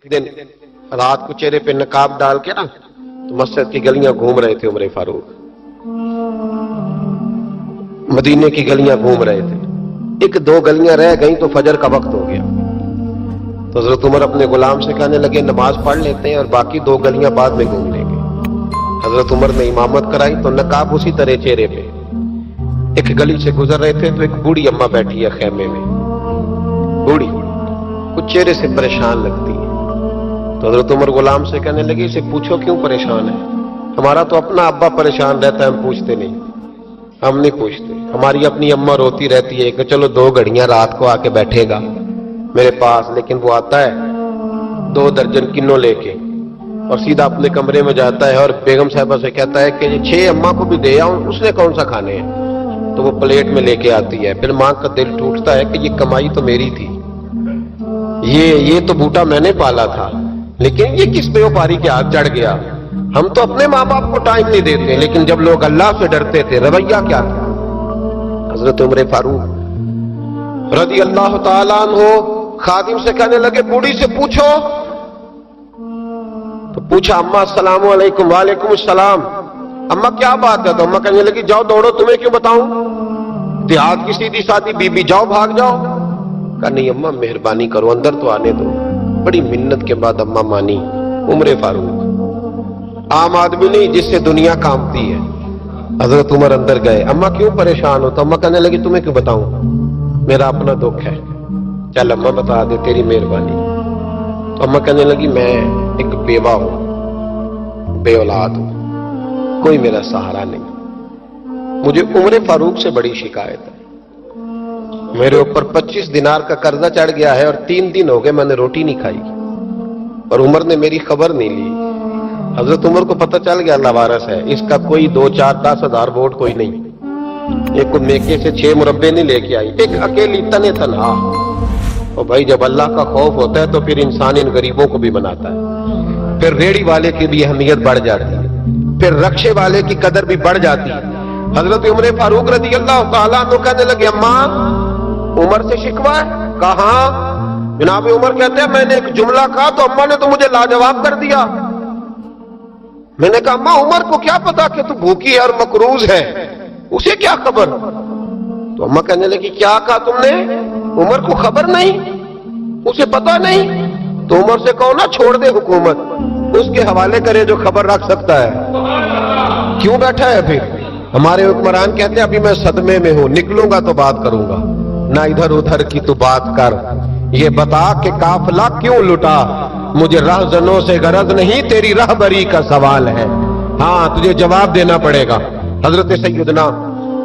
दिन रात को चेहरे पे नकाब डाल के ना तो मस्जिद की गलियां घूम रहे थे उमर फारूक, मदीने की गलियां घूम रहे थे। एक दो गलियां रह गई तो फजर का वक्त हो गया, तो हजरत उमर अपने गुलाम से कहने लगे नमाज पढ़ लेते हैं और बाकी दो गलियां बाद में घूम लेंगे। हजरत उमर ने इमामत कराई तो नकाब उसी तरह चेहरे पे। एक गली से गुजर रहे थे तो एक बूढ़ी अम्मा बैठी है खेमे में, बूढ़ी कुछ चेहरे से परेशान लगती है। तो हजरत उमर गुलाम से कहने लगे इसे पूछो क्यों परेशान है, हमारा तो अपना अब्बा परेशान रहता है, हम पूछते नहीं, हम नहीं पूछते। हमारी अपनी अम्मा रोती रहती है कि चलो 2 घड़ियां रात को आके बैठेगा मेरे पास, लेकिन वो आता है 2 दर्जन किन्नों लेके और सीधा अपने कमरे में जाता है और बेगम साहिबा से कहता है कि 6 अम्मा को भी दे आऊं, उसने कौन सा खाने हैं। तो वो प्लेट में लेके आती है। फिर मां का दिल टूटता है कि ये कमाई तो मेरी थी, ये तो बूटा मैंने पाला था, लेकिन ये किस व्यापारी के हाथ चढ़ गया। हम तो अपने माँ बाप को टाइम नहीं देते, लेकिन जब लोग अल्लाह से डरते थे रवैया क्या था। हजरत उमर फारूक रज़ी अल्लाह ताला अन्हु खादिम से कहने लगे बूढ़ी से पूछो। तो पूछा अम्मा अस्सलामु अलैकुम। वालेकुम अस्सलाम। अम्मा क्या बात है। तो अम्मा कहने लगी जाओ दौड़ो, तुम्हें क्यों बताऊं, देहात की सीधी सादी बीबी, जाओ भाग जाओ। कहा नहीं अम्मा मेहरबानी करो, अंदर तो आने दो। बड़ी मिन्नत के बाद अम्मा मानी। उमर फारूक आम आदमी नहीं जिससे दुनिया कांपती है। हजरत उमर अंदर गए। अम्मा क्यों परेशान हो। तो अम्मा कहने लगी तुम्हें क्यों बताऊं, मेरा अपना दुख है। चल अम्मा बता दे, तेरी मेहरबानी। तो अम्मा कहने लगी मैं एक बेवा हूं, बे औलाद हूं, कोई मेरा सहारा नहीं। मुझे उमर फारूक से बड़ी शिकायत है, मेरे ऊपर 25 दिनार का कर्जा चढ़ गया है और 3 दिन हो गए मैंने रोटी नहीं खाई, और उमर ने मेरी खबर नहीं ली। हजरत उमर को पता चल गया लावारस है, इसका कोई 2, 4, 10 हजार वोट कोई नहीं। एक को मेके से 6 मुरब्बे नहीं लेके आई, एक अकेली तने तनहा। और भाई जब अल्लाह का खौफ होता है तो फिर इंसान इन गरीबों को भी मनाता है। फिर रेड़ी वाले की भी अहमियत बढ़ जाती है, फिर रक्षे वाले की कदर भी बढ़ जाती है। हजरत उमर फारूक रज़ी अल्लाह ताला अन्हु कहने लगे अम्मा उमर से शिकवा है। कहा जनाब उमर कहते हैं मैंने एक जुमला कहा तो अम्मा ने तो मुझे लाजवाब कर दिया। मैंने कहा अम्मा उमर को क्या पता कि तू भूखी है और मकरूज है, उसे क्या खबर। तो अम्मा कहने लगी क्या कहा तुमने, उमर को खबर नहीं, उसे पता नहीं। तो उमर से कहो ना छोड़ दे हुकूमत, उसके हवाले करे जो खबर रख सकता है। क्यों बैठा है फिर। हमारे हुक्मरान कहते हैं अभी मैं सदमे में हूं, निकलूंगा तो बात करूंगा, ना इधर उधर की तू बात कर, ये बता कि काफिला क्यों लुटा। मुझे राहजनों से गरज नहीं, तेरी रहबरी का सवाल है, हाँ तुझे जवाब देना पड़ेगा। हजरत सैयदना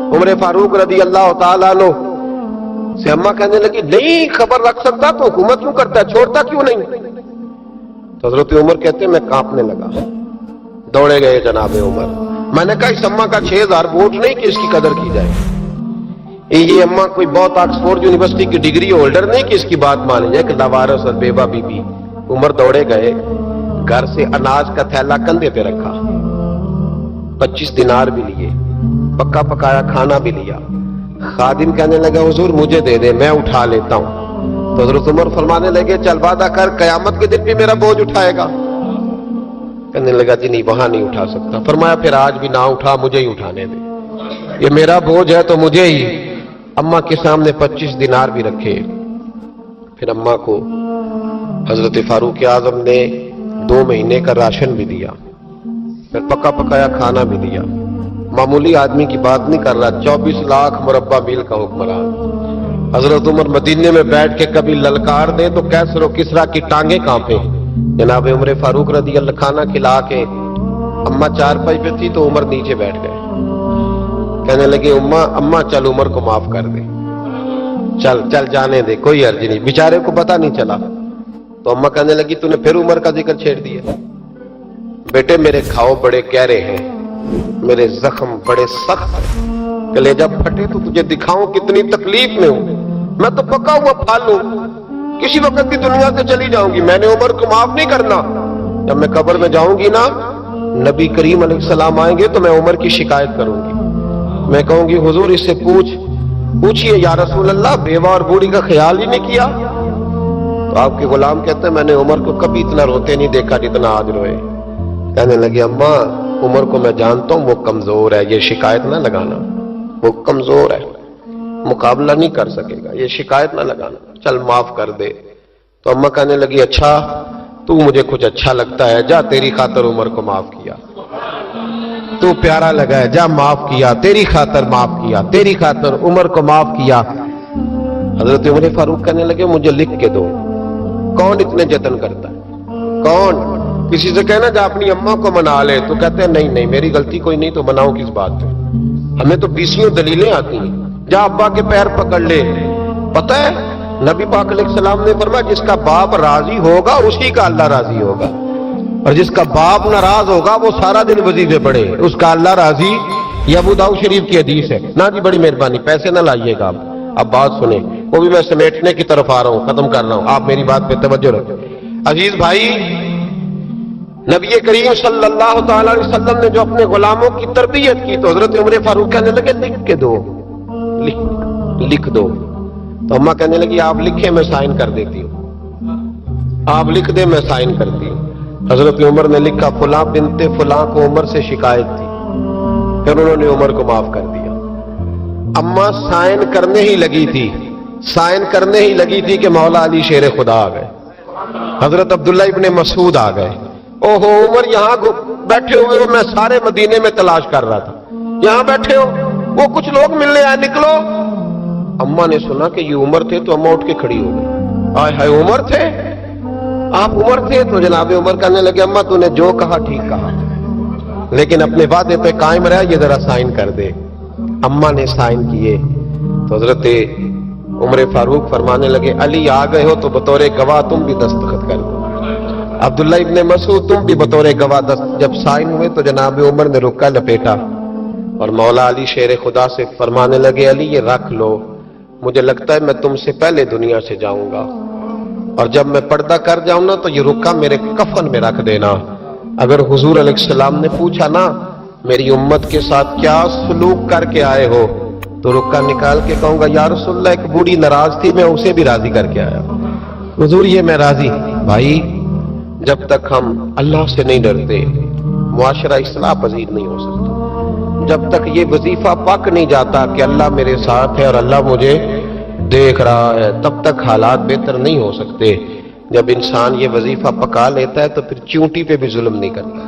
उमर फारूक रज़ी अल्लाह ताला अन्हु से अम्मा कहने लगी नहीं खबर रख सकता तो हुकूमत क्यों करता है, छोड़ता क्यों नहीं। तो हजरत उमर कहते मैं कांपने लगा, दौड़े गए जनाब उमर। मैंने कहा इस अम्मा का 6000 वोट नहीं कि इसकी कदर की जाए, ये अम्मा कोई बहुत ऑक्सफोर्ड यूनिवर्सिटी की डिग्री होल्डर नहीं कि इसकी बात मानी जाए, कि लावारस और बेवा बीबी। उमर दौड़े गए, घर से अनाज का थैला कंधे पे रखा, 25 दिनार भी लिए, पक्का पकाया खाना भी लिया। खादिम कहने लगा हुजूर मुझे दे दे, मैं उठा लेता हूं। तो हजरत उमर फरमाने लगे चल वादा कर कयामत के दिन भी मेरा बोझ उठाएगा। कहने लगा जी नहीं वहां नहीं उठा सकता। फरमाया फिर आज भी ना उठा, मुझे ही उठाने दे, ये मेरा बोझ है तो मुझे ही। अम्मा के सामने 25 दिनार भी रखे। फिर अम्मा को हजरत फारूक आजम ने 2 महीने का राशन भी दिया, फिर पका पकाया खाना भी दिया। मामूली आदमी की बात नहीं कर रहा, 24 लाख मुरब्बा मील का हुक्मरान। हजरत उमर मदीने में बैठ के कभी ललकार दे तो कैसर और किसरा की टांगे कांपे। जनाब उमर फारूक रज़ी अल्लाह खाना खिला के अम्मा चारपाई पे थी तो उमर नीचे बैठ गए। कहने लगे अम्मा चल उमर को माफ कर दे, चल चल जाने दे, कोई अर्ज नहीं, बेचारे को पता नहीं चला। तो अम्मा कहने लगी तूने फिर उमर का जिक्र छेड़ दिया। बेटे मेरे घाव बड़े गहरे हैं, मेरे जख्म बड़े सख्त हैं, कलेजा फटे तो तुझे दिखाऊं कितनी तकलीफ में हूं। मैं तो पका हुआ फाल हूं, किसी वक्त भी दुनिया से चली जाऊंगी, मैंने उमर को माफ नहीं करना। जब मैं कब्र में जाऊंगी ना, नबी करीम अलैहिस्सलाम आएंगे तो मैं उमर की शिकायत करूंगी। मैं कहूंगी हुजूर इससे पूछिए या रसूल अल्लाह बेवा और बूढ़ी का ख्याल ही नहीं किया। تو آپ کے غلام کہتے ہیں میں نے عمر کو کبھی اتنا روتے نہیں دیکھا جتنا آج روئے. کہنے لگے اماں عمر کو میں جانتا ہوں وہ کمزور ہے، یہ شکایت نہ لگانا، وہ کمزور ہے، مقابلہ نہیں کر سکے گا، یہ شکایت نہ لگانا، چل معاف کر دے. تو اماں کہنے لگی اچھا تو مجھے کچھ اچھا لگتا ہے، جا تیری خاطر عمر کو معاف کیا، تو پیارا لگا ہے، جا معاف کیا، تیری خاطر معاف کیا، تیری خاطر عمر کو معاف کیا. حضرت عمر فاروق کہنے لگے مجھے لکھ کے دو. کون اتنے جتن کرتا ہے؟ کون؟ کسی سے کہنا جا اپنی اماں کو منا لے، تو کہتے ہیں نہیں نہیں میری غلطی کوئی نہیں، تو مناؤ کس بات پہ؟ ہمیں تو 20 دلیلیں آتی ہیں. جا ابا کے پیر پکڑ لے. پتہ ہے نبی پاک علیہ السلام نے فرمایا جس کا باپ راضی ہوگا اسی کا اللہ راضی ہوگا، اور جس کا باپ ناراض ہوگا وہ سارا دن وظیفے پڑھے، اس کا اللہ راضی. یہ ابو داؤد شریف کی حدیث ہے. نہ جی بڑی مہربانی پیسے نہ لائیے گا. اب بات سنیں، وہ بھی میں سمیٹنے کی طرف آ رہا ہوں، ختم کر رہا ہوں، آپ میری بات پہ توجہ رکھیں. عزیز بھائی، نبی کریم صلی اللہ تعالی علیہ وسلم نے جو اپنے غلاموں کی تربیت کی تو حضرت عمر فاروق کہنے لگے لکھ کے دو، لکھ دو. تو اماں کہنے لگی آپ لکھیں میں سائن کر دیتی ہوں، آپ لکھ دیں میں سائن کرتی ہوں. حضرت عمر نے لکھا فلاں بنت فلاں کو عمر سے شکایت تھی، پھر انہوں نے عمر کو معاف کر دیا. اماں سائن کرنے ہی لگی تھی، سائن کرنے ہی لگی تھی کہ مولا علی شیر خدا آ گئے، حضرت عبداللہ ابن مسعود آ گئے. اوہو عمر یہاں بیٹھے ہوئے ہو، میں سارے مدینے میں تلاش کر رہا تھا، یہاں بیٹھے ہو، وہ کچھ لوگ ملنے آئے، نکلو. اماں نے سنا کہ یہ عمر تھے تو اماں اٹھ کے کھڑی ہو گئی. آئے ہائے عمر تھے، آپ عمر تھے؟ تو جناب عمر کہنے لگے اماں تو نے جو کہا ٹھیک کہا، لیکن اپنے وعدے پہ قائم رہا، یہ ذرا سائن کر دے. اماں نے سائن کیے تو حضرت عمر فاروق فرمانے لگے علی آ گئے ہو تو بطور گواہ تم بھی دستخط کر دو. عبداللہ ابن مسعود تم بھی بطور گواہ جب سائن ہوئے تو جناب عمر نے رکا لپیٹا اور مولا علی شیر خدا سے فرمانے لگے علی یہ رکھ لو، مجھے لگتا ہے میں تم سے پہلے دنیا سے جاؤں گا، اور جب میں پردہ کر جاؤں نا تو یہ رکا میرے کفن میں رکھ دینا. اگر حضور علیہ السلام نے پوچھا نا میری امت کے ساتھ کیا سلوک کر کے آئے ہو، تو رکا نکال کے کہوں گا یا رسول اللہ ایک بوڑھی ناراض تھی میں اسے بھی راضی کر کے آیا، حضور یہ میں راضی. بھائی جب تک ہم اللہ سے نہیں ڈرتے معاشرہ اصلاح پذیر نہیں ہو سکتا. جب تک یہ وظیفہ پک نہیں جاتا کہ اللہ میرے ساتھ ہے اور اللہ مجھے دیکھ رہا ہے، تب تک حالات بہتر نہیں ہو سکتے. جب انسان یہ وظیفہ پکا لیتا ہے تو پھر چونٹی پہ بھی ظلم نہیں کرتا.